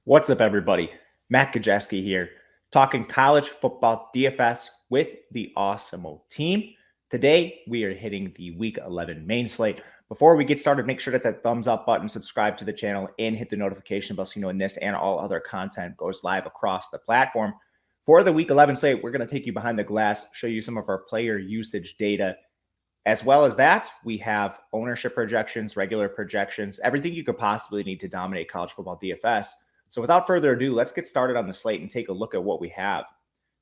What's up, everybody? Matt Gajewski here, talking college football DFS with the Awesemo team. Today, we are hitting the Week 11 main slate. Before we get started, make sure that thumbs up button, subscribe to the channel, and hit the notification bell so you know when this and all other content goes live across the platform. For the Week 11 slate, we're going to take you behind the glass, show you some of our player usage data. As well as that, we have ownership projections, regular projections, everything you could possibly need to dominate college football DFS. So without further ado, let's get started on the slate and take a look at what we have.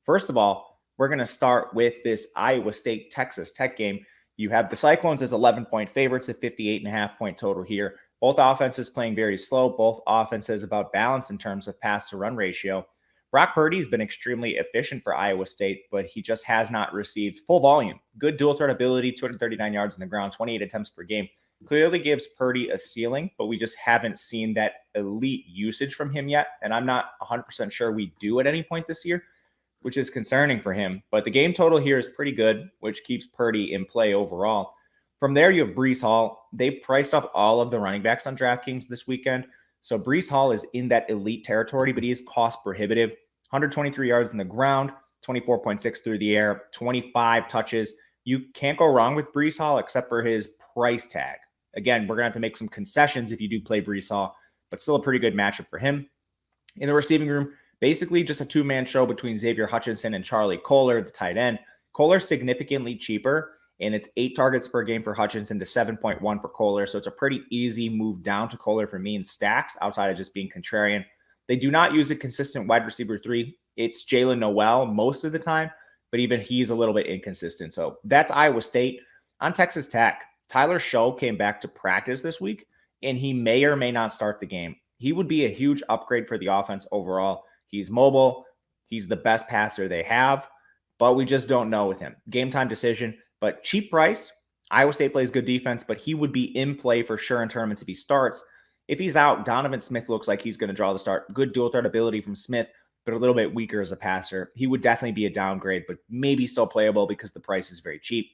First of all, we're going to start with this Iowa State Texas Tech game. You have the Cyclones as 11-point favorites at 58.5-point total here. Both offenses playing very slow. Both offenses about balance in terms of pass to run ratio. Brock Purdy's been extremely efficient for Iowa State, but he just has not received full volume. Good dual threat ability, 239 yards in the ground, 28 attempts per game. Clearly gives Purdy a ceiling, but we just haven't seen that elite usage from him yet. And I'm not 100% sure we do at any point this year, which is concerning for him. But the game total here is pretty good, which keeps Purdy in play overall. From there, you have Breece Hall. They priced up all of the running backs on DraftKings this weekend. So Breece Hall is in that elite territory, but he is cost prohibitive. 123 yards in the ground, 24.6 through the air, 25 touches. You can't go wrong with Breece Hall except for his price tag. Again, we're going to have to make some concessions if you do play Breece Hall, but still a pretty good matchup for him. In the receiving room, basically just a two-man show between Xavier Hutchinson and Charlie Kolar, the tight end. Kolar's significantly cheaper, and it's 8 targets per game for Hutchinson to 7.1 for Kolar. So it's a pretty easy move down to Kolar for me in stacks outside of just being contrarian. They do not use a consistent wide receiver 3. It's Jalen Noel most of the time, but even he's a little bit inconsistent. So that's Iowa State. On Texas Tech, Tyler Show came back to practice this week, and he may or may not start the game. He would be a huge upgrade for the offense overall. He's mobile. He's the best passer they have, but we just don't know with him. Game time decision. But cheap price, Iowa State plays good defense, but he would be in play for sure in tournaments if he starts. If he's out, Donovan Smith looks like he's going to draw the start. Good dual threat ability from Smith, but a little bit weaker as a passer. He would definitely be a downgrade, but maybe still playable because the price is very cheap.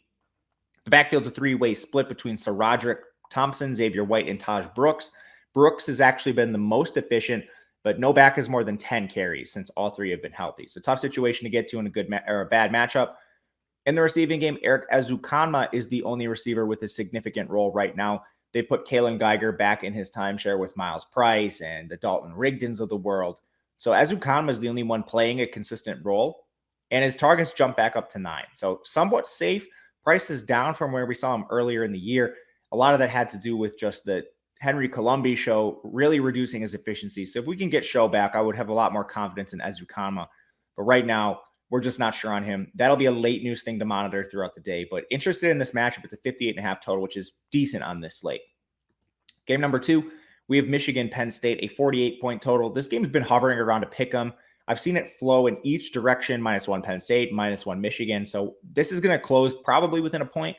The backfield's a three-way split between Sir Roderick Thompson, Xavier White, and Taj Brooks. Brooks has actually been the most efficient, but no back has more than 10 carries since all three have been healthy. So tough situation to get to in a good or a bad matchup. In the receiving game, Eric Ezukanma is the only receiver with a significant role right now. They put Kalen Geiger back in his timeshare with Miles Price and the Dalton Rigdons of the world. So Ezukanma is the only one playing a consistent role, and his targets jump back up to 9. So somewhat safe. Price is down from where we saw him earlier in the year. A lot of that had to do with just the Henry Colombi show really reducing his efficiency. So if we can get Show back, I would have a lot more confidence in Ezukanma. But right now, we're just not sure on him. That'll be a late news thing to monitor throughout the day. But interested in this matchup, it's a 58.5 total, which is decent on this slate. Game number 2, we have Michigan Penn State, a 48-point total. This game's been hovering around a pick 'em. I've seen it flow in each direction, -1 Penn State, -1 Michigan. So this is going to close probably within a point,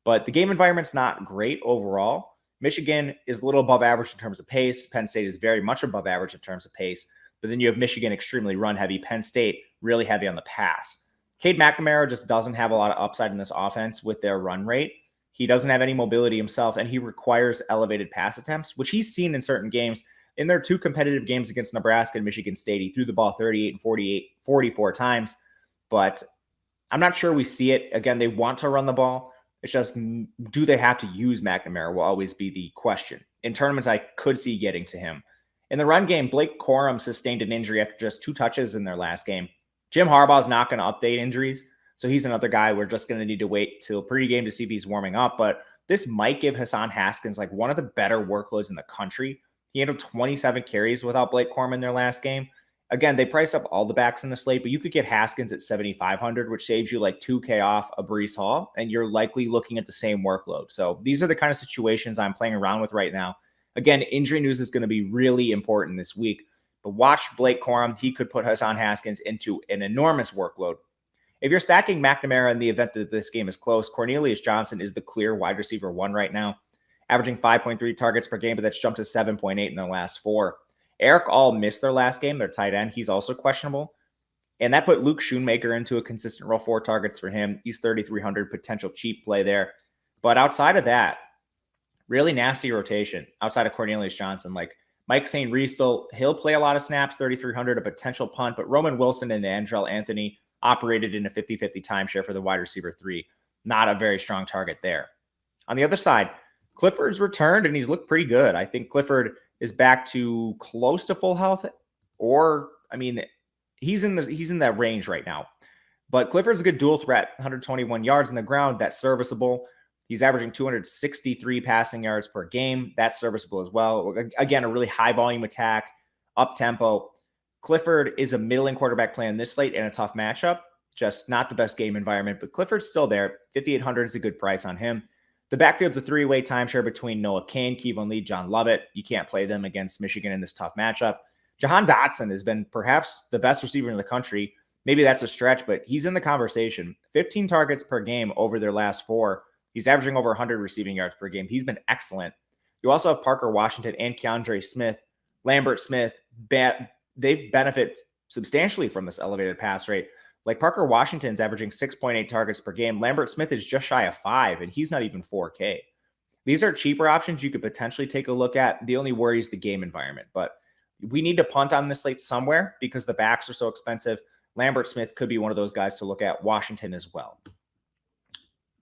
but the game environment's not great overall. Michigan is a little above average in terms of pace. Penn State is very much above average in terms of pace. But then you have Michigan extremely run heavy, Penn State really heavy on the pass. Cade McNamara just doesn't have a lot of upside in this offense with their run rate. He doesn't have any mobility himself, and he requires elevated pass attempts, which he's seen in certain games. In their 2 competitive games against Nebraska and Michigan State, he threw the ball 38 and 44 times. But I'm not sure we see it. Again, they want to run the ball. It's just, do they have to use McNamara will always be the question. In tournaments, I could see getting to him. In the run game, Blake Corum sustained an injury after just 2 touches in their last game. Jim Harbaugh is not going to update injuries, so he's another guy we're just going to need to wait till pregame to see if he's warming up. But this might give Hassan Haskins like one of the better workloads in the country. He handled 27 carries without Blake Corum in their last game. Again, they price up all the backs in the slate, but you could get Haskins at 7,500, which saves you like 2K off a Breece Hall, and you're likely looking at the same workload. So these are the kind of situations I'm playing around with right now. Again, injury news is going to be really important this week, but watch Blake Corum. He could put Hassan Haskins into an enormous workload. If you're stacking McNamara in the event that this game is close, Cornelius Johnson is the clear wide receiver 1 right now, averaging 5.3 targets per game, but that's jumped to 7.8 in their last 4. Eric All missed their last game, their tight end. He's also questionable. And that put Luke Schoonmaker into a consistent role, 4 targets for him. He's 3,300, potential cheap play there. But outside of that, really nasty rotation outside of Cornelius Johnson. Like Mike St. Riesel, he'll play a lot of snaps, 3,300, a potential punt, but Roman Wilson and Andrell Anthony operated in a 50-50 timeshare for the wide receiver 3. Not a very strong target there. On the other side, Clifford's returned and he's looked pretty good. I think Clifford is back to close to full health, or he's in that range right now. But Clifford's a good dual threat, 121 yards on the ground. That's serviceable. He's averaging 263 passing yards per game. That's serviceable as well. Again, a really high volume attack, up tempo. Clifford is a middling quarterback play on this slate and a tough matchup. Just not the best game environment, but Clifford's still there. 5,800 is a good price on him. The backfield's a three-way timeshare between Noah Kane, Kevon Lee, John Lovett. You can't play them against Michigan in this tough matchup. Jahan Dotson has been perhaps the best receiver in the country. Maybe that's a stretch, but he's in the conversation. 15 targets per game over their last 4. He's averaging over 100 receiving yards per game. He's been excellent. You also have Parker Washington and Keandre Smith. Lambert Smith, they benefit substantially from this elevated pass rate. Like Parker Washington's averaging 6.8 targets per game. Lambert Smith is just shy of 5, and he's not even 4K. These are cheaper options you could potentially take a look at. The only worry is the game environment, but we need to punt on this slate somewhere because the backs are so expensive. Lambert Smith could be one of those guys to look at. Washington as well.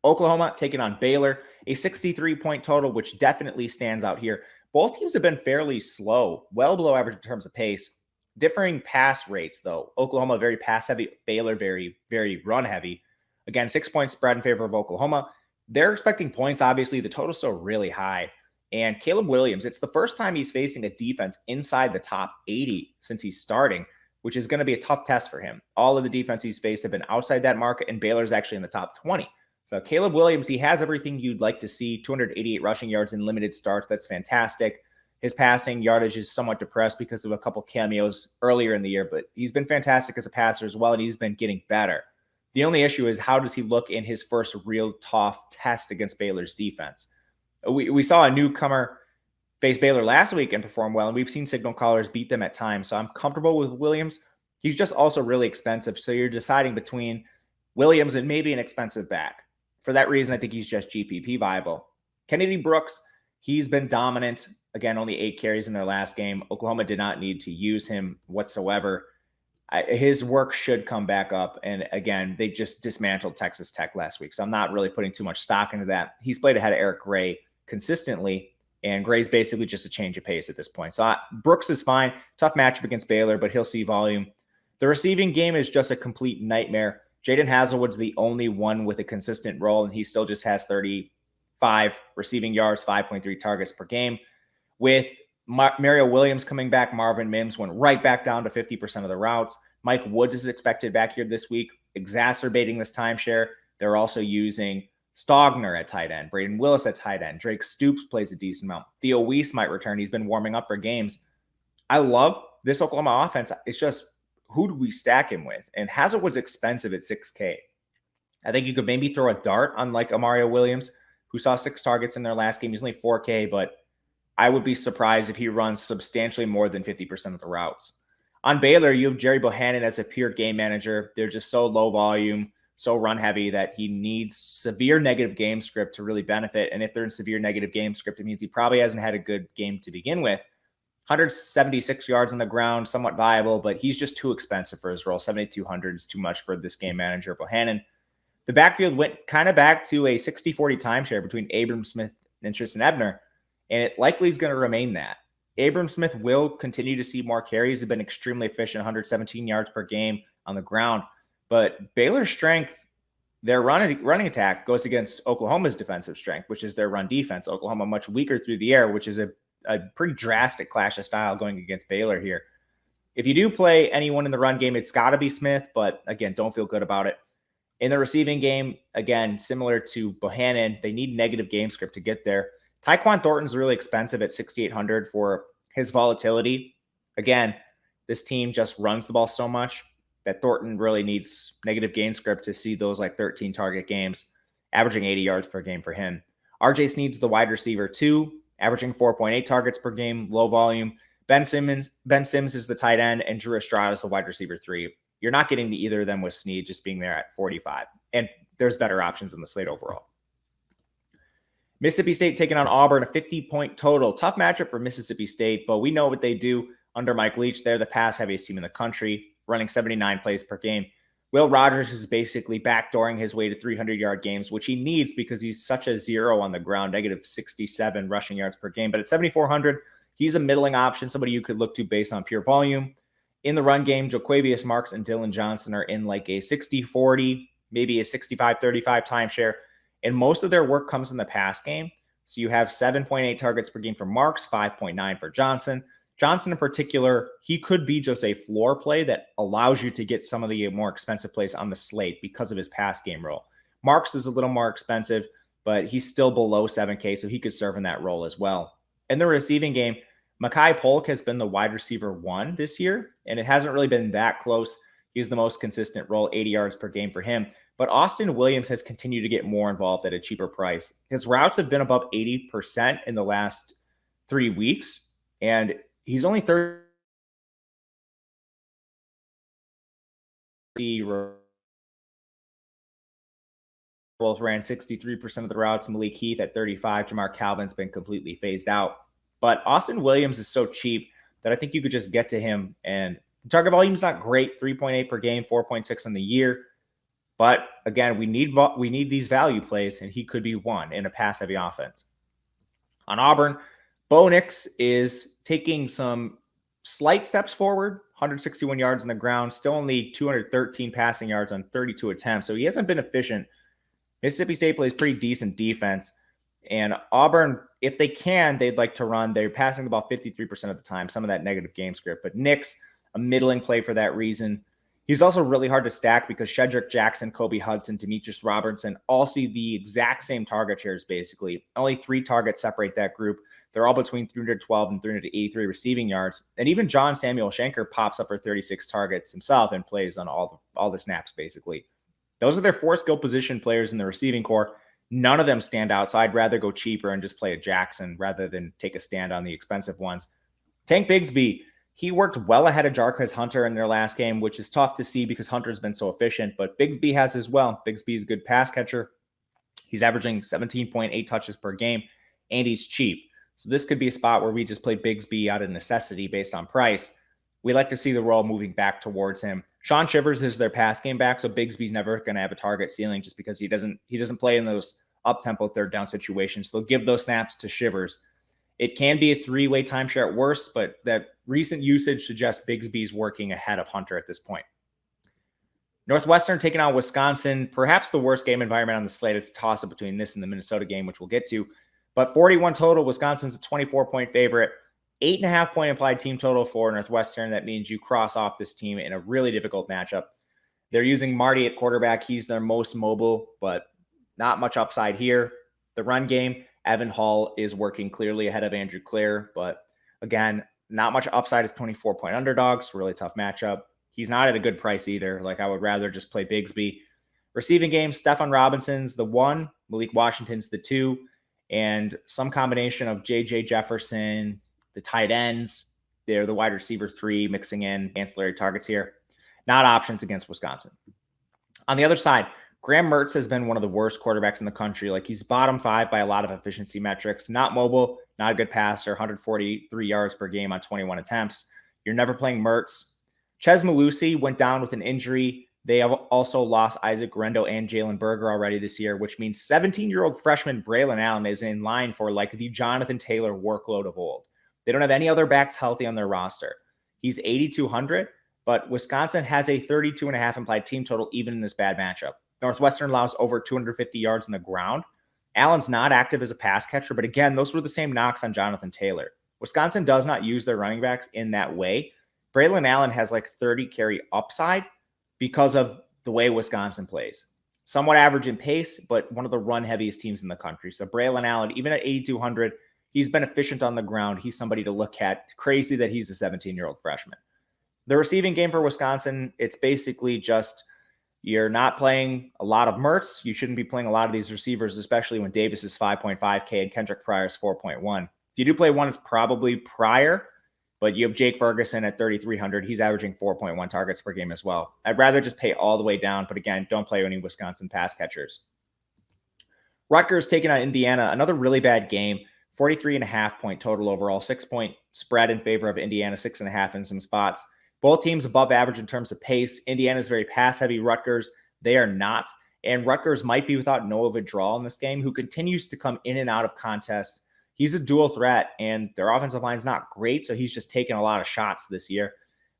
Oklahoma taking on Baylor, a 63-point total, which definitely stands out here. Both teams have been fairly slow, well below average in terms of pace. Differing pass rates, though. Oklahoma very pass-heavy, Baylor very, very run-heavy. Again, 6-point spread in favor of Oklahoma. They're expecting points, obviously. The total's still really high. And Caleb Williams, it's the first time he's facing a defense inside the top 80 since he's starting, which is going to be a tough test for him. All of the defense he's faced have been outside that mark, and Baylor's actually in the top 20. So Caleb Williams, he has everything you'd like to see. 288 rushing yards in limited starts. That's fantastic. His passing yardage is somewhat depressed because of a couple cameos earlier in the year, but he's been fantastic as a passer as well, and he's been getting better. The only issue is how does he look in his first real tough test against Baylor's defense? We saw a newcomer face Baylor last week and perform well, and we've seen signal callers beat them at times, so I'm comfortable with Williams. He's just also really expensive, so you're deciding between Williams and maybe an expensive back. For that reason, I think he's just GPP viable. Kennedy Brooks, he's been dominant. Again, only 8 carries in their last game. Oklahoma did not need to use him whatsoever. His work should come back up. And again, they just dismantled Texas Tech last week. So I'm not really putting too much stock into that. He's played ahead of Eric Gray consistently. And Gray's basically just a change of pace at this point. So Brooks is fine. Tough matchup against Baylor, but he'll see volume. The receiving game is just a complete nightmare. Jaden Hazelwood's the only one with a consistent role, and he still just has 35 receiving yards, 5.3 targets per game. With Mario Williams coming back, Marvin Mims went right back down to 50% of the routes. Mike Woods is expected back here this week, exacerbating this timeshare. They're also using Stogner at tight end, Braden Willis at tight end. Drake Stoops plays a decent amount. Theo Weiss might return. He's been warming up for games. I love this Oklahoma offense. It's just, who do we stack him with? And Hazelwood's expensive at 6K. I think you could maybe throw a dart on like Mario Williams, who saw 6 targets in their last game. He's only 4K, but I would be surprised if he runs substantially more than 50% of the routes. On Baylor, you have Jerry Bohannon as a pure game manager. They're just so low volume, so run heavy that he needs severe negative game script to really benefit. And if they're in severe negative game script, it means he probably hasn't had a good game to begin with. 176 yards on the ground, somewhat viable, but he's just too expensive for his role. 7,200 is too much for this game manager, Bohannon. The backfield went kind of back to a 60-40 timeshare between Abram Smith and Tristan Ebner, and it likely is going to remain that. Abram Smith will continue to see more carries. He's been extremely efficient, 117 yards per game on the ground. But Baylor's strength, their running attack, goes against Oklahoma's defensive strength, which is their run defense. Oklahoma much weaker through the air, which is a pretty drastic clash of style going against Baylor here. If you do play anyone in the run game, it's got to be Smith, but again, don't feel good about it. In the receiving game, again, similar to Bohannon, they need negative game script to get there. Tyquan Thornton's really expensive at 6,800 for his volatility. Again, this team just runs the ball so much that Thornton really needs negative game script to see those like 13 target games, averaging 80 yards per game for him. RJ Sneed's the wide receiver 2, averaging 4.8 targets per game, low volume. Ben Sims is the tight end, and Drew Estrada is the wide receiver 3. You're not getting to either of them with Sneed just being there at 45. And there's better options in the slate overall. Mississippi State taking on Auburn, a 50-point total. Tough matchup for Mississippi State, but we know what they do under Mike Leach. They're the pass-heaviest team in the country, running 79 plays per game. Will Rogers is basically backdooring his way to 300-yard games, which he needs because he's such a zero on the ground, negative 67 rushing yards per game. But at 7,400, he's a middling option, somebody you could look to based on pure volume. In the run game, Jo'quavious Marks and Dylan Johnson are in like a 60-40, maybe a 65-35 timeshare. And most of their work comes in the pass game. So you have 7.8 targets per game for Marks, 5.9 for Johnson. Johnson in particular, he could be just a floor play that allows you to get some of the more expensive plays on the slate because of his pass game role. Marks is a little more expensive, but he's still below 7K, so he could serve in that role as well. In the receiving game, Mekhi Polk has been the wide receiver 1 this year, and it hasn't really been that close. He's the most consistent role, 80 yards per game for him. But Austin Williams has continued to get more involved at a cheaper price. His routes have been above 80% in the last 3 weeks, and he's only 30. Both ran 63% of the routes. Malik Heath at 35. Jamar Calvin's been completely phased out. But Austin Williams is so cheap that I think you could just get to him. And the target volume is not great, 3.8 per game, 4.6 on the year. But again, we need these value plays, and he could be one in a pass-heavy offense. On Auburn, Bo Nix is taking some slight steps forward, 161 yards on the ground, still only 213 passing yards on 32 attempts. So he hasn't been efficient. Mississippi State plays pretty decent defense. And Auburn, if they can, they'd like to run. They're passing about 53% of the time, some of that negative game script. But Nix, a middling play for that reason. He's also really hard to stack because Shedrick Jackson, Kobe Hudson, Demetrius Robertson all see the exact same target shares, basically. Only 3 targets separate that group. They're all between 312 and 383 receiving yards. And even John Samuel Schenker pops up for 36 targets himself and plays on all the snaps, basically. Those are their 4 skill position players in the receiving corps. None of them stand out, so I'd rather go cheaper and just play a Jackson rather than take a stand on the expensive ones. Tank Bigsby, he worked well ahead of Jarquez Hunter in their last game, which is tough to see because Hunter's been so efficient, but Bigsby has as well. Bigsby's a good pass catcher. He's averaging 17.8 touches per game, and he's cheap. So this could be a spot where we just play Bigsby out of necessity based on price. We like to see the role moving back towards him. Sean Shivers is their pass game back, so Bigsby's never going to have a target ceiling just because he doesn't play in those up-tempo third down situations. They'll give those snaps to Shivers. It can be a 3-way timeshare at worst, but that recent usage suggests Bigsby's working ahead of Hunter at this point. Northwestern taking on Wisconsin, perhaps the worst game environment on the slate. It's a toss-up between this and the Minnesota game, which we'll get to. But 41 total, Wisconsin's a 24-point favorite. 8.5-point implied team total for Northwestern. That means you cross off this team in a really difficult matchup. They're using Marty at quarterback. He's their most mobile, but not much upside here. The run game, Evan Hall is working clearly ahead of Andrew Clare, but again, not much upside as 24-point underdogs. Really tough matchup. He's not at a good price either. Like, I would rather just play Bigsby. Receiving game, Stefan Robinson's the 1, Malik Washington's the 2, and some combination of J.J. Jefferson, the tight ends, they're the wide receiver 3, mixing in ancillary targets here. Not options against Wisconsin. On the other side, Graham Mertz has been one of the worst quarterbacks in the country. Like, he's bottom 5 by a lot of efficiency metrics. Not mobile, not a good passer, 143 yards per game on 21 attempts. You're never playing Mertz. Ches Malusi went down with an injury. They have also lost Isaac Rendo and Jalen Berger already this year, which means 17-year-old freshman Braylon Allen is in line for like the Jonathan Taylor workload of old. They don't have any other backs healthy on their roster. He's 8,200, but Wisconsin has a 32.5 implied team total even in this bad matchup. Northwestern allows over 250 yards on the ground. Allen's not active as a pass catcher, but again, those were the same knocks on Jonathan Taylor. Wisconsin does not use their running backs in that way. Braylon Allen has like 30 carry upside because of the way Wisconsin plays. Somewhat average in pace, but one of the run heaviest teams in the country. So Braylon Allen, even at 8,200, he's been efficient on the ground. He's somebody to look at. Crazy that he's a 17-year-old freshman. The receiving game for Wisconsin, it's basically just you're not playing a lot of Mertz. You shouldn't be playing a lot of these receivers, especially when Davis is 5.5K and Kendrick Pryor is 4.1. If you do play one, it's probably Pryor, but you have Jake Ferguson at 3,300. He's averaging 4.1 targets per game as well. I'd rather just pay all the way down, but again, don't play any Wisconsin pass catchers. Rutgers taking on Indiana, another really bad game. 43.5-point total overall, 6-point spread in favor of Indiana, 6.5 in some spots. Both teams above average in terms of pace. Indiana is very pass heavy. Rutgers, they are not. And Rutgers might be without Noah Vidral in this game, who continues to come in and out of contests. He's a dual threat, and their offensive line is not great, so he's just taking a lot of shots this year.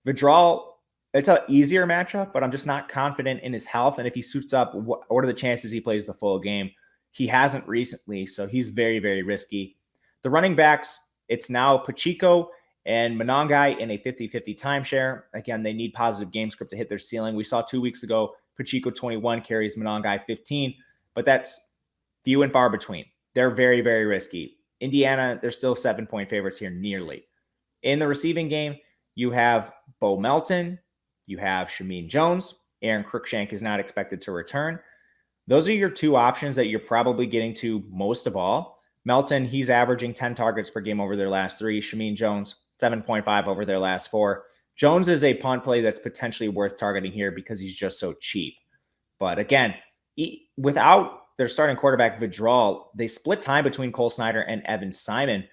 Vidral, it's an easier matchup, but I'm just not confident in his health. And if he suits up, what are the chances he plays the full game? He hasn't recently, so he's very, very risky. The running backs, it's now Pacheco and Monangai in a 50-50 timeshare. Again, they need positive game script to hit their ceiling. We saw 2 weeks ago, Pacheco 21 carries, Monangai 15, but that's few and far between. They're very, very risky. Indiana, they're still 7-point favorites here, nearly. In the receiving game, you have Bo Melton, you have Shameem Jones. Aaron Cruikshank is not expected to return. Those are your two options that you're probably getting to most of all. Melton, he's averaging 10 targets per game over their last 3. Shameem Jones, 7.5 over their last 4. Jones is a punt play that's potentially worth targeting here because he's just so cheap. But again, without their starting quarterback Vidral, they split time between Cole Snyder and Evan Simon.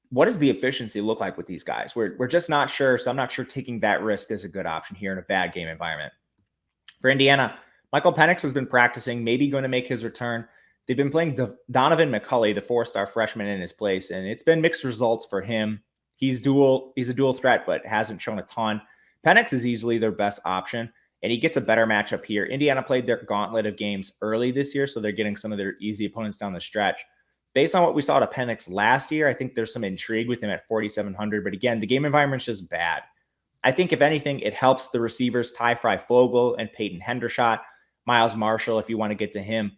What does the efficiency look like with these guys? We're just not sure, so I'm not sure taking that risk is a good option here in a bad game environment. For Indiana, Michael Penix has been practicing, maybe going to make his return. They've been playing Donovan McCulley, the 4-star freshman, in his place, and it's been mixed results for him. He's a dual threat, but hasn't shown a ton. Penix is easily their best option, and he gets a better matchup here. Indiana played their gauntlet of games early this year, so they're getting some of their easy opponents down the stretch. Based on what we saw to Penix last year, I think there's some intrigue with him at 4,700. But again, the game environment's just bad. I think, if anything, it helps the receivers Ty Freifogel and Peyton Hendershot, Miles Marshall, if you want to get to him.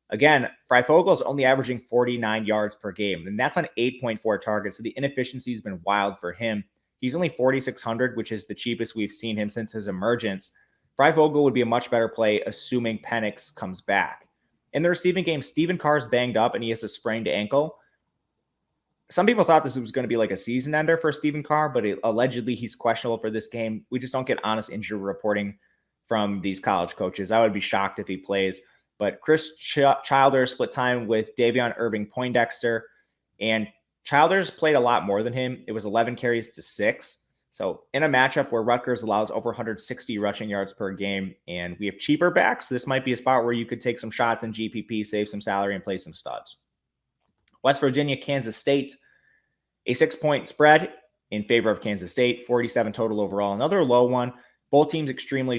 Again, Freifogel is only averaging 49 yards per game, and that's on 8.4 targets. So the inefficiency has been wild for him. He's only 4,600, which is the cheapest we've seen him since his emergence. Freifogel would be a much better play, assuming Penix comes back. In the receiving game, Stephen Carr's banged up and he has a sprained ankle. Some people thought this was going to be like a season ender for Stephen Carr, but allegedly he's questionable for this game. We just don't get honest injury reporting from these college coaches. I would be shocked if he plays. But Chris Childers split time with Davion Irving Poindexter, and Childers played a lot more than him. It was 11 carries to 6. So in a matchup where Rutgers allows over 160 rushing yards per game and we have cheaper backs, this might be a spot where you could take some shots in GPP, save some salary, and play some studs. West Virginia, Kansas State, a 6-point spread in favor of Kansas State, 47 total overall. Another low one. Both teams extremely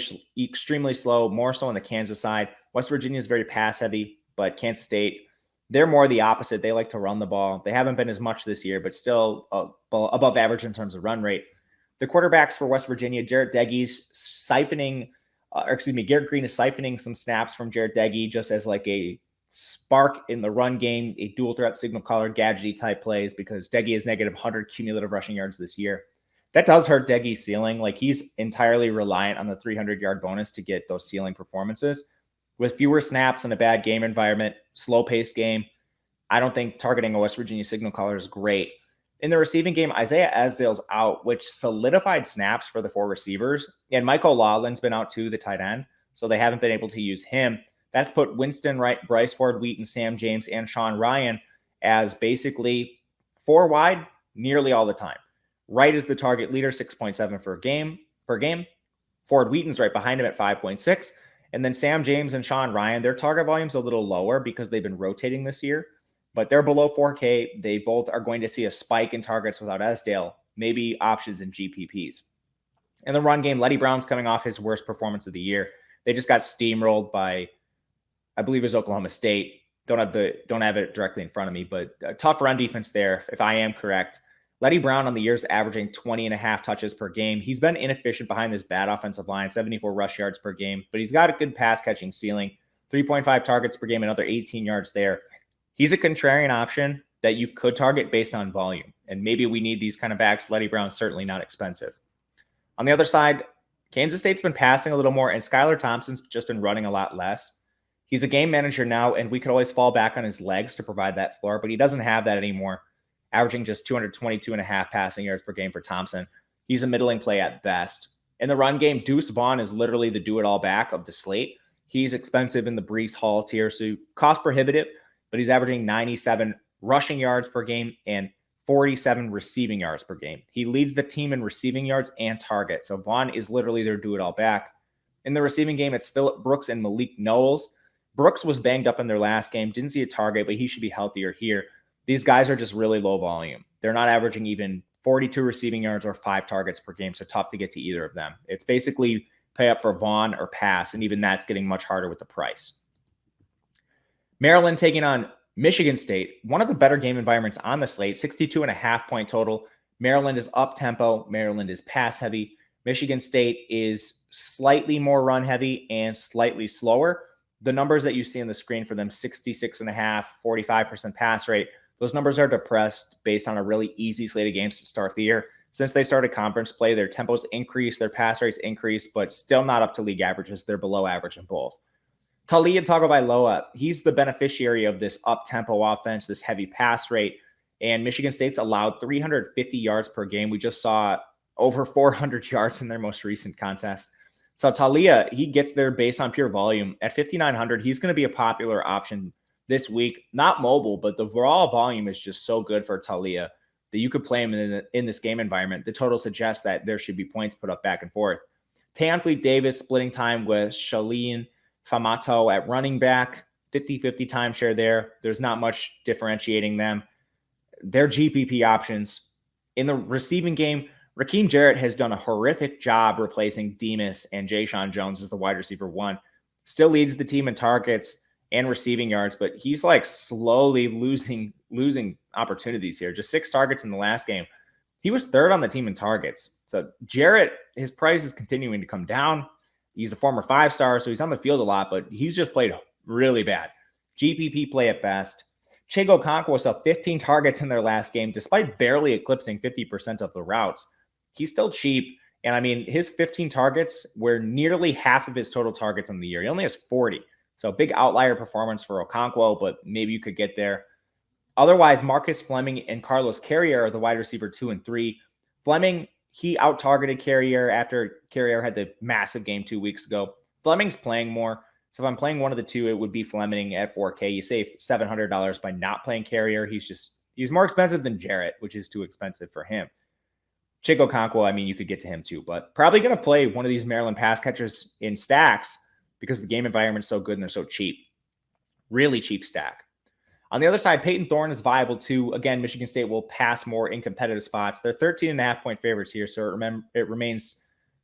slow, more so on the Kansas side. West Virginia is very pass heavy, but Kansas State, they're more the opposite. They like to run the ball. They haven't been as much this year, but still above average in terms of run rate. The quarterbacks for West Virginia, Garrett Green is siphoning some snaps from Jarrett Deggy just as like a spark in the run game, a dual threat signal caller, Gajewski type plays, because Deggy is negative 100 cumulative rushing yards this year. That does hurt Deggy's ceiling. Like, he's entirely reliant on the 300-yard bonus to get those ceiling performances. With fewer snaps in a bad game environment, slow-paced game, I don't think targeting a West Virginia signal caller is great. In the receiving game, Isaiah Asdale's out, which solidified snaps for the 4 receivers. And Michael Lawlin's been out too, the tight end. So they haven't been able to use him. That's put Winston Wright, Bryce Ford Wheaton, Sam James, and Sean Ryan as basically 4 wide nearly all the time. Wright is the target leader, 6.7 per game. Ford Wheaton's right behind him at 5.6. And then Sam James and Sean Ryan, their target volume's a little lower because they've been rotating this year. But they're below 4K. They both are going to see a spike in targets without Esdale, maybe options in GPPs. In the run game, Letty Brown's coming off his worst performance of the year. They just got steamrolled by, I believe it was Oklahoma State. Don't have it directly in front of me, but a tough run defense there, if I am correct. Letty Brown on the year is averaging 20.5 touches per game. He's been inefficient behind this bad offensive line, 74 rush yards per game, but he's got a good pass catching ceiling, 3.5 targets per game, another 18 yards there. He's a contrarian option that you could target based on volume. And maybe we need these kind of backs. Letty Brown's certainly not expensive. On the other side, Kansas State's been passing a little more, and Skylar Thompson's just been running a lot less. He's a game manager now, and we could always fall back on his legs to provide that floor, but he doesn't have that anymore, averaging just 222.5 passing yards per game for Thompson. He's a middling play at best. In the run game, Deuce Vaughn is literally the do-it-all back of the slate. He's expensive in the Breece Hall tier, so cost prohibitive, but he's averaging 97 rushing yards per game and 47 receiving yards per game. He leads the team in receiving yards and targets. So Vaughn is literally their do-it-all back. In the receiving game, it's Phillip Brooks and Malik Knowles. Brooks was banged up in their last game. Didn't see a target, but he should be healthier here. These guys are just really low volume. They're not averaging even 42 receiving yards or 5 targets per game, so tough to get to either of them. It's basically pay up for Vaughn or pass, and even that's getting much harder with the price. Maryland taking on Michigan State, one of the better game environments on the slate, 62.5-point total. Maryland is up-tempo. Maryland is pass-heavy. Michigan State is slightly more run-heavy and slightly slower. The numbers that you see on the screen for them, 66.5, 45% pass rate, those numbers are depressed based on a really easy slate of games to start the year. Since they started conference play, their tempos increase, their pass rates increase, but still not up to league averages. They're below average in both. Taulia Tagovailoa, he's the beneficiary of this up-tempo offense, this heavy pass rate, and Michigan State's allowed 350 yards per game. We just saw over 400 yards in their most recent contest. So Taulia, he gets there based on pure volume. At 5,900, he's going to be a popular option this week. Not mobile, but the raw volume is just so good for Taulia that you could play him in this game environment. The total suggests that there should be points put up back and forth. Tayon Fleet-Davis splitting time with Shaleen Famato at running back, 50-50 timeshare there. There's not much differentiating them. They're GPP options. In the receiving game, Rakeem Jarrett has done a horrific job replacing Demas and Jayshon Jones as the wide receiver 1. Still leads the team in targets and receiving yards, but he's like slowly losing opportunities here. Just 6 targets in the last game. He was 3rd on the team in targets. So Jarrett, his price is continuing to come down. He's a former 5-star, so he's on the field a lot, but he's just played really bad. GPP play at best. Chego Okonkwo saw 15 targets in their last game, despite barely eclipsing 50% of the routes. He's still cheap, and I mean, his 15 targets were nearly half of his total targets in the year. He only has 40, so big outlier performance for Okonkwo, but maybe you could get there. Otherwise, Marcus Fleming and Carlos Carrier are the wide receiver 2 and 3. Fleming, he out-targeted Carrier after Carrier had the massive game 2 weeks ago. Fleming's playing more. So if I'm playing one of the two, it would be Fleming at 4K. You save $700 by not playing Carrier. He's more expensive than Jarrett, which is too expensive for him. Chego Okonkwo, I mean, you could get to him too, but probably going to play one of these Maryland pass catchers in stacks because the game environment's so good and they're so cheap. Really cheap stack. On the other side, Peyton Thorne is viable too. Again, Michigan State will pass more in competitive spots. They're 13.5-point favorites here, so it remains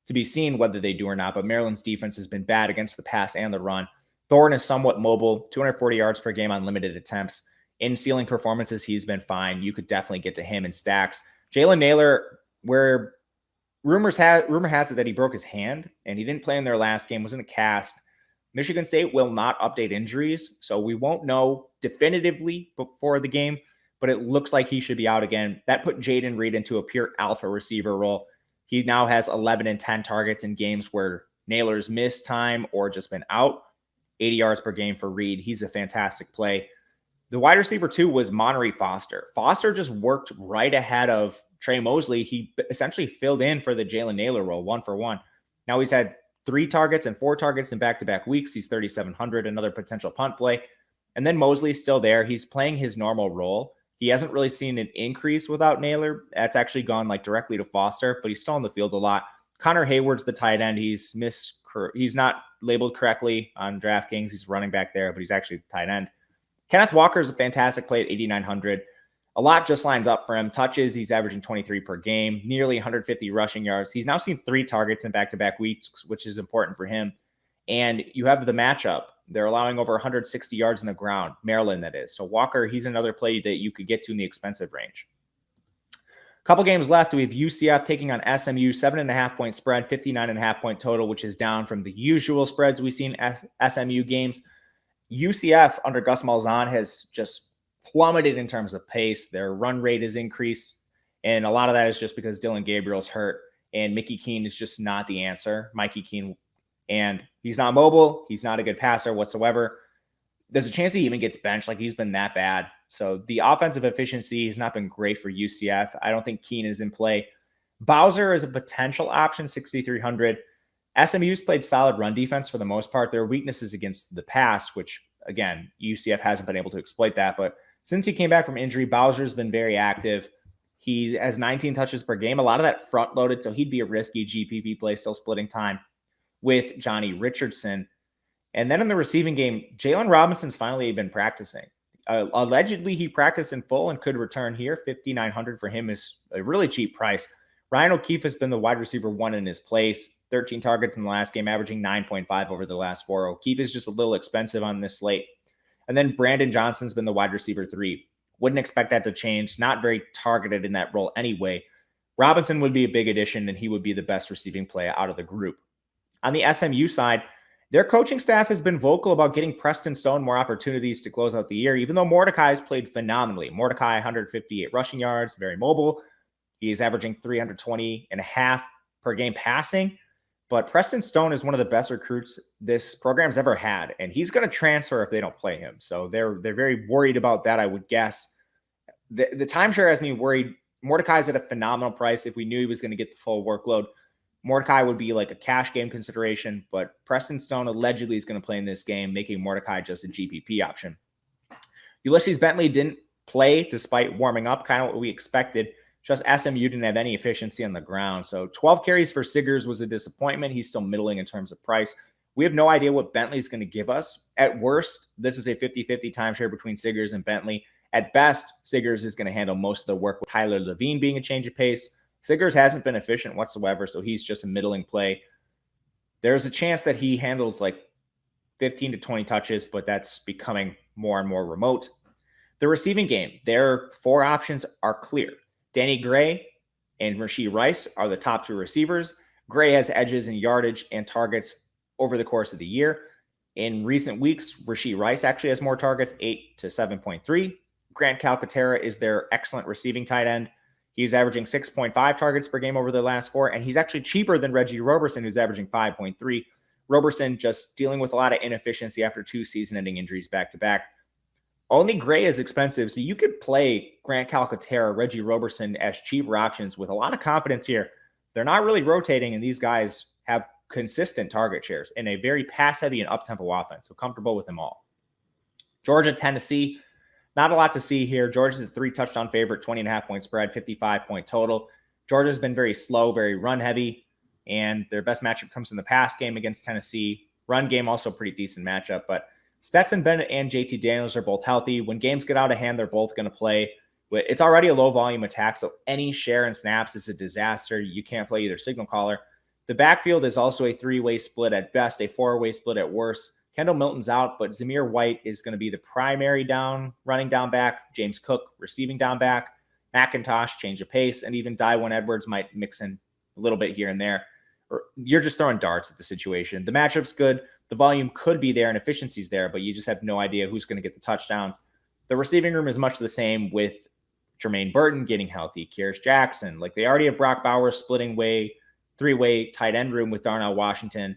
to be seen whether they do or not, but Maryland's defense has been bad against the pass and the run. Thorne is somewhat mobile, 240 yards per game on limited attempts. In ceiling performances, he's been fine. You could definitely get to him in stacks. Jalen Naylor, where rumor has it that he broke his hand and he didn't play in their last game, was in a cast. Michigan State will not update injuries, so we won't know definitively before the game, but it looks like he should be out again. That put Jaden Reed into a pure alpha receiver role. He now has 11 and 10 targets in games where Naylor's missed time or just been out. 80 yards per game for Reed. He's a fantastic play. The wide receiver 2 was Monterey Foster. Foster just worked right ahead of Trey Mosley. He essentially filled in for the Jalen Naylor role, 1-for-1. Now he's had 3 targets and 4 targets in back-to-back weeks. He's 3,700, another potential punt play. And then Mosley's still there. He's playing his normal role. He hasn't really seen an increase without Naylor. That's actually gone like directly to Foster, but he's still on the field a lot. Connor Hayward's the tight end. He's not labeled correctly on DraftKings. He's running back there, but he's actually the tight end. Kenneth Walker is a fantastic play at 8,900. A lot just lines up for him. Touches, he's averaging 23 per game, nearly 150 rushing yards. He's now seen 3 targets in back-to-back weeks, which is important for him. And you have the matchup. They're allowing over 160 yards in the ground. Maryland, that is. So Walker, he's another play that you could get to in the expensive range. Couple games left. We have UCF taking on SMU, 7.5-point spread, 59.5-point total, which is down from the usual spreads we see in SMU games. UCF under Gus Malzahn has just plummeted in terms of pace. Their run rate has increased, and a lot of that is just because Dylan Gabriel's hurt, and Mickey Keene is just not the answer. Mikey Keene, and he's not mobile. He's not a good passer whatsoever. There's a chance he even gets benched. Like, he's been that bad. So the offensive efficiency has not been great for UCF. I don't think Keene is in play. Bowser is a potential option, 6,300. SMU's played solid run defense for the most part. Their weaknesses against the pass, which, again, UCF hasn't been able to exploit that. But since he came back from injury, Bowser's been very active. He has 19 touches per game, a lot of that front-loaded, so he'd be a risky GPP play, still splitting time with Johnny Richardson. And then in the receiving game, Jalen Robinson's finally been practicing. Allegedly, he practiced in full and could return here. $5,900 for him is a really cheap price. Ryan O'Keefe has been the wide receiver one in his place. 13 targets in the last game, averaging 9.5 over the last 4. O'Keefe is just a little expensive on this slate. And then Brandon Johnson's been the wide receiver 3. Wouldn't expect that to change. Not very targeted in that role anyway. Robinson would be a big addition, and he would be the best receiving play out of the group. On the SMU side, their coaching staff has been vocal about getting Preston Stone more opportunities to close out the year, even though Mordecai has played phenomenally. Mordecai, 158 rushing yards, very mobile. He is averaging 320.5 per game passing. But Preston Stone is one of the best recruits this program's ever had, and he's going to transfer if they don't play him. So they're very worried about that, I would guess. The timeshare has me worried. Mordecai's at a phenomenal price. If we knew he was going to get the full workload, Mordecai would be like a cash game consideration, but Preston Stone allegedly is going to play in this game, making Mordecai just a GPP option. Ulysses Bentley didn't play despite warming up, kind of what we expected. Just SMU didn't have any efficiency on the ground. So 12 carries for Siggers was a disappointment. He's still middling in terms of price. We have no idea what Bentley's going to give us. At worst, this is a 50-50 timeshare between Siggers and Bentley. At best, Siggers is going to handle most of the work, with Tyler Levine being a change of pace. Siggers hasn't been efficient whatsoever, so he's just a middling play. There's a chance that he handles like 15 to 20 touches, but that's becoming more and more remote. The receiving game, their 4 options are clear. Danny Gray and Rashee Rice are the top 2 receivers. Gray has edges in yardage and targets over the course of the year. In recent weeks, Rashee Rice actually has more targets, 8 to 7.3. Grant Calcaterra is their excellent receiving tight end. He's averaging 6.5 targets per game over the last 4, and he's actually cheaper than Reggie Roberson, who's averaging 5.3. Roberson just dealing with a lot of inefficiency after 2 season-ending injuries back-to-back. Only Gray is expensive, so you could play Grant Calcaterra, Reggie Roberson as cheaper options with a lot of confidence here. They're not really rotating, and these guys have consistent target shares in a very pass-heavy and up-tempo offense, so comfortable with them all. Georgia, Tennessee, not a lot to see here. Georgia's a 3-touchdown favorite, 20.5-point spread, 55-point total. Georgia's been very slow, very run-heavy, and their best matchup comes in the pass game against Tennessee. Run game, also pretty decent matchup, but Stetson Bennett and JT Daniels are both healthy. When games get out of hand, they're both going to play. It's already a low-volume attack, so any share in snaps is a disaster. You can't play either signal caller. The backfield is also a 3-way split at best, a 4-way split at worst. Kendall Milton's out, but Zamir White is going to be the primary running down back. James Cook, receiving down back. McIntosh, change of pace, and even Daiwan Edwards might mix in a little bit here and there. Or you're just throwing darts at the situation. The matchup's good. The volume could be there and efficiency's there, but you just have no idea who's going to get the touchdowns. The receiving room is much the same, with Jermaine Burton getting healthy, Kyrus Jackson. Like, they already have Brock Bowers splitting 3-way tight end room with Darnell Washington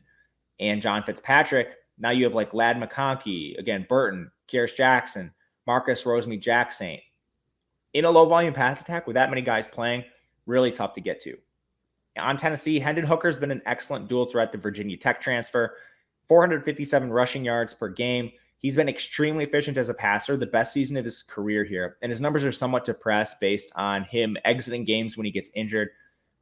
and John Fitzpatrick. Now you have like Ladd McConkey, again, Burton, Kyrus Jackson, Marcus Rosemy-Jacksaint. In a low-volume pass attack with that many guys playing, really tough to get to. On Tennessee, Hendon Hooker's been an excellent dual threat to Virginia Tech transfer. 457 rushing yards per game. He's been extremely efficient as a passer, the best season of his career here. And his numbers are somewhat depressed based on him exiting games when he gets injured.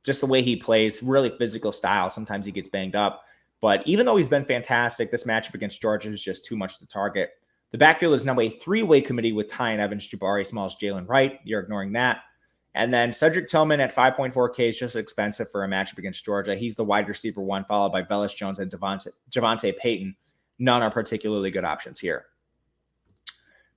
Just the way he plays, really physical style. Sometimes he gets banged up. But even though he's been fantastic, this matchup against Georgia is just too much to target. The backfield is now a 3-way committee with Tyon Evans, Jabari Smalls, Jalen Wright. You're ignoring that. And then Cedric Tillman at 5.4K is just expensive for a matchup against Georgia. He's the wide receiver 1, followed by Velus Jones and Javonte Payton. None are particularly good options here.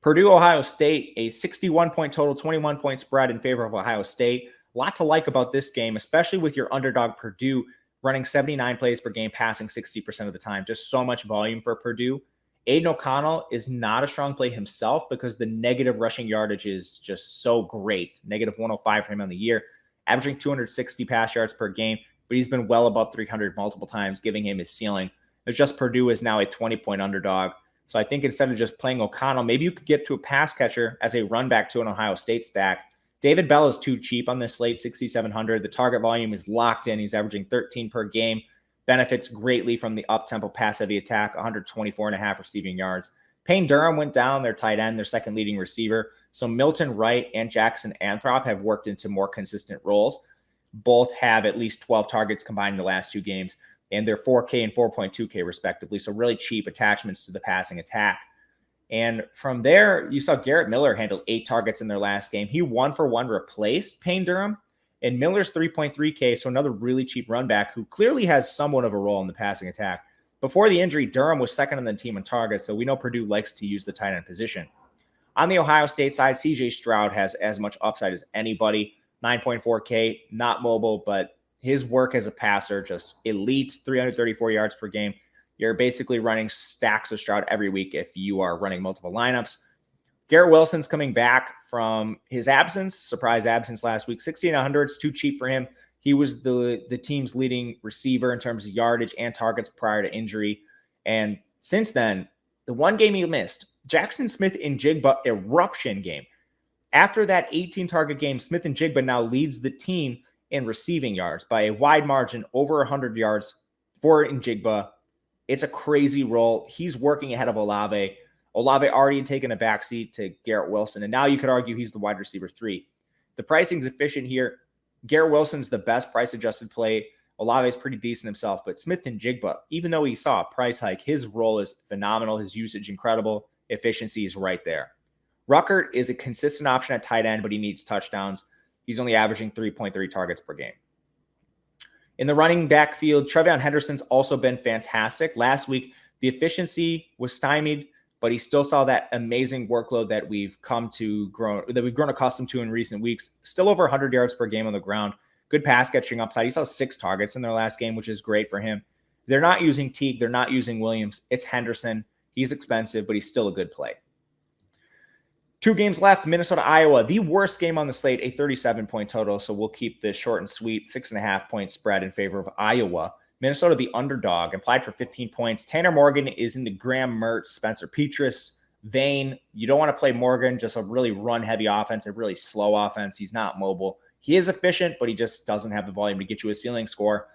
Purdue, Ohio State, a 61-point total, 21-point spread in favor of Ohio State. A lot to like about this game, especially with your underdog Purdue running 79 plays per game, passing 60% of the time. Just so much volume for Purdue. Aiden O'Connell is not a strong play himself because the negative rushing yardage is just so great. Negative 105 for him on the year, averaging 260 pass yards per game, but he's been well above 300 multiple times, giving him his ceiling. It's just Purdue is now a 20-point underdog. So I think instead of just playing O'Connell, maybe you could get to a pass catcher as a run back to an Ohio State stack. David Bell is too cheap on this slate, 6,700. The target volume is locked in. He's averaging 13 per game. benefits greatly from the up-tempo pass-heavy attack, 124.5 receiving yards. Payne Durham went down, their tight end, their second leading receiver. So Milton Wright and Jackson Anthrop have worked into more consistent roles. Both have at least 12 targets combined in the last 2 games, and they're 4K and 4.2K respectively. So really cheap attachments to the passing attack. And from there, you saw Garrett Miller handle 8 targets in their last game. He 1-for-1 replaced Payne Durham. And Miller's 3.3K, so another really cheap run back who clearly has somewhat of a role in the passing attack. Before the injury, Durham was second on the team in targets, so we know Purdue likes to use the tight end position. On the Ohio State side, CJ Stroud has as much upside as anybody. 9.4K, not mobile, but his work as a passer, just elite, 334 yards per game. You're basically running stacks of Stroud every week if you are running multiple lineups. Garrett Wilson's coming back from his absence, surprise absence last week. 6,900 is too cheap for him. He was the team's leading receiver in terms of yardage and targets prior to injury. And since then, the one game he missed, Jackson Smith-Njigba eruption game. After that 18-target game, Smith-Njigba now leads the team in receiving yards by a wide margin, over 100 yards for Njigba. It's a crazy role. He's working ahead of Olave. Olave already had taken a backseat to Garrett Wilson, and now you could argue he's the wide receiver 3. The pricing's efficient here. Garrett Wilson's the best price-adjusted play. Olave's pretty decent himself, but Smith-Njigba, even though he saw a price hike, his role is phenomenal, his usage incredible, efficiency is right there. Ruckert is a consistent option at tight end, but he needs touchdowns. He's only averaging 3.3 targets per game. In the running back field, Trevion Henderson's also been fantastic. Last week, the efficiency was stymied, but he still saw that amazing workload that we've grown accustomed to in recent weeks. Still over 100 yards per game on the ground. Good pass catching upside. He saw 6 targets in their last game, which is great for him. They're not using Teague. They're not using Williams. It's Henderson. He's expensive, but he's still a good play. 2 games left, Minnesota, Iowa. The worst game on the slate, a 37-point total, so we'll keep this short and sweet. 6.5-point spread in favor of Iowa. Minnesota, the underdog, implied for 15 points. Tanner Morgan is in the Graham Mertz, Spencer Petras vein. You don't want to play Morgan, just a really run-heavy offense, a really slow offense. He's not mobile. He is efficient, but he just doesn't have the volume to get you a ceiling score.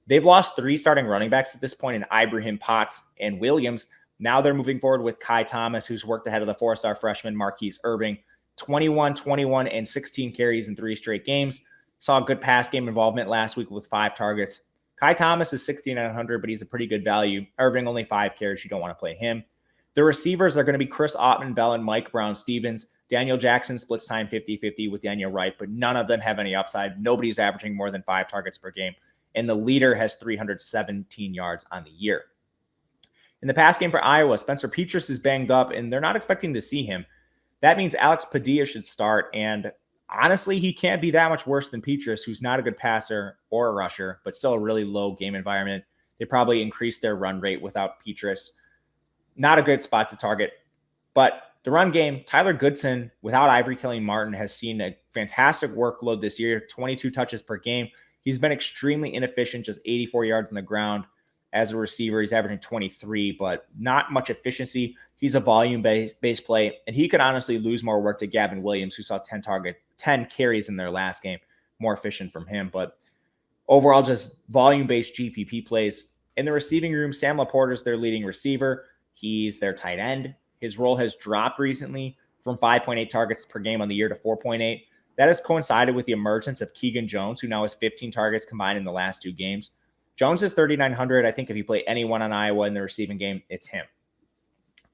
They've lost 3 starting running backs at this point in Ibrahim Potts and Williams. Now they're moving forward with Kai Thomas, who's worked ahead of the 4-star freshman Marquise Irving. 21, 21, and 16 carries in 3 straight games. Saw a good pass game involvement last week with 5 targets. Kai Thomas is 6,900, but he's a pretty good value. Irving only 5 carries. You don't want to play him. The receivers are going to be Chris Ottman-Bell and Mike Brown-Stevens. Daniel Jackson splits time 50-50 with Daniel Wright, but none of them have any upside. Nobody's averaging more than 5 targets per game, and the leader has 317 yards on the year. In the pass game for Iowa, Spencer Petras is banged up, and they're not expecting to see him. That means Alex Padilla should start, and honestly, he can't be that much worse than Petras, who's not a good passer or a rusher, but still a really low game environment. They probably increased their run rate without Petras. Not a good spot to target. But the run game, Tyler Goodson, without Ivory Killing Martin, has seen a fantastic workload this year, 22 touches per game. He's been extremely inefficient, just 84 yards on the ground. As a receiver, he's averaging 23, but not much efficiency. He's a volume-based play, and he could honestly lose more work to Gavin Williams, who saw 10 carries in their last game. More efficient from him, but overall, just volume-based GPP plays. In the receiving room, Sam Laporta's their leading receiver. He's their tight end. His role has dropped recently from 5.8 targets per game on the year to 4.8. That has coincided with the emergence of Keegan Jones, who now has 15 targets combined in the last 2 games. Jones is 3,900. I think if you play anyone on Iowa in the receiving game, it's him.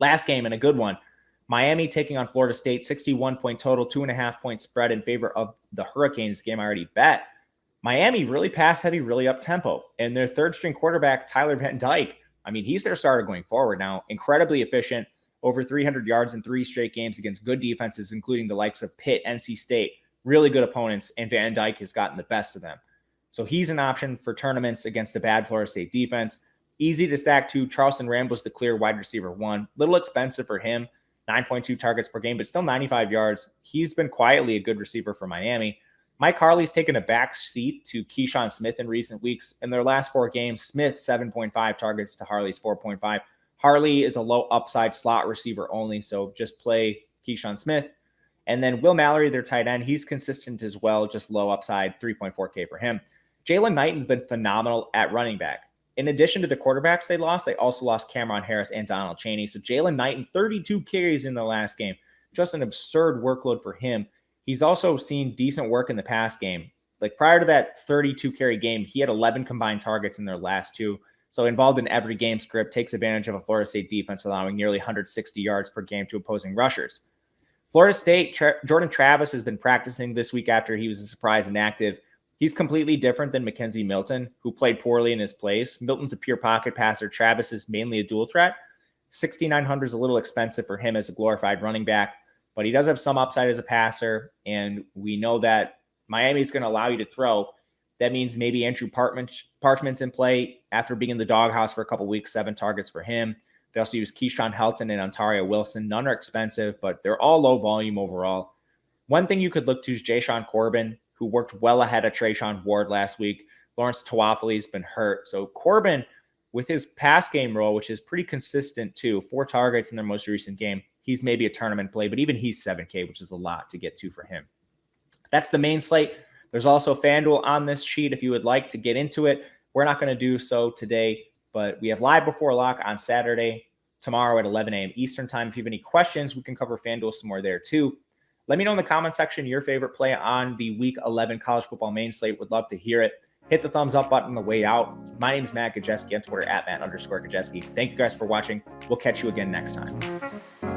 Last game, and a good one. Miami taking on Florida State, 61-point total, 2.5-point spread in favor of the Hurricanes. Game I already bet. Miami really pass heavy, really up tempo. And their 3rd-string quarterback, Tyler Van Dyke, I mean, he's their starter going forward now. Incredibly efficient, over 300 yards in 3 straight games against good defenses, including the likes of Pitt, NC State. Really good opponents, and Van Dyke has gotten the best of them. So he's an option for tournaments against a bad Florida State defense. Easy to stack too. Charleston Ramble's the clear wide receiver 1. Little expensive for him. 9.2 targets per game, but still 95 yards. He's been quietly a good receiver for Miami. Mike Harley's taken a back seat to Keyshawn Smith in recent weeks. In their last 4 games, Smith 7.5 targets to Harley's 4.5. Harley is a low upside slot receiver only, so just play Keyshawn Smith. And then Will Mallory, their tight end, he's consistent as well, just low upside, 3.4K for him. Jalen Knighton's been phenomenal at running back. In addition to the quarterbacks they also lost Cameron Harris and Donald Chaney. So Jalen Knighton, 32 carries in the last game. Just an absurd workload for him. He's also seen decent work in the pass game. Like prior to that 32 carry game, he had 11 combined targets in their last two. So involved in every game script, takes advantage of a Florida State defense, allowing nearly 160 yards per game to opposing rushers. Florida State, Jordan Travis has been practicing this week after he was a surprise inactive. He's completely different than Mackenzie Milton, who played poorly in his place. Milton's a pure pocket passer. Travis is mainly a dual threat. 6,900 is a little expensive for him as a glorified running back, but he does have some upside as a passer, and we know that Miami is going to allow you to throw. That means maybe Andrew Parchment's in play after being in the doghouse for a couple weeks, 7 targets for him. They also use Keyshawn Helton and Ontario Wilson. None are expensive, but they're all low volume overall. One thing you could look to is Jashawn Corbin, who worked well ahead of Trayshawn Ward last week. Lawrence Toafili has been hurt. So Corbin, with his pass game role, which is pretty consistent too, 4 targets in their most recent game, he's maybe a tournament play, but even he's 7K, which is a lot to get to for him. That's the main slate. There's also FanDuel on this sheet if you would like to get into it. We're not going to do so today, but we have live before lock on Saturday, tomorrow at 11 a.m. Eastern time. If you have any questions, we can cover FanDuel some more there too. Let me know in the comment section your favorite play on the Week 11 college football main slate. Would love to hear it. Hit the thumbs up button on the way out. My name is Matt Gajewski on Twitter at Matt_Gajewski. Thank you guys for watching. We'll catch you again next time.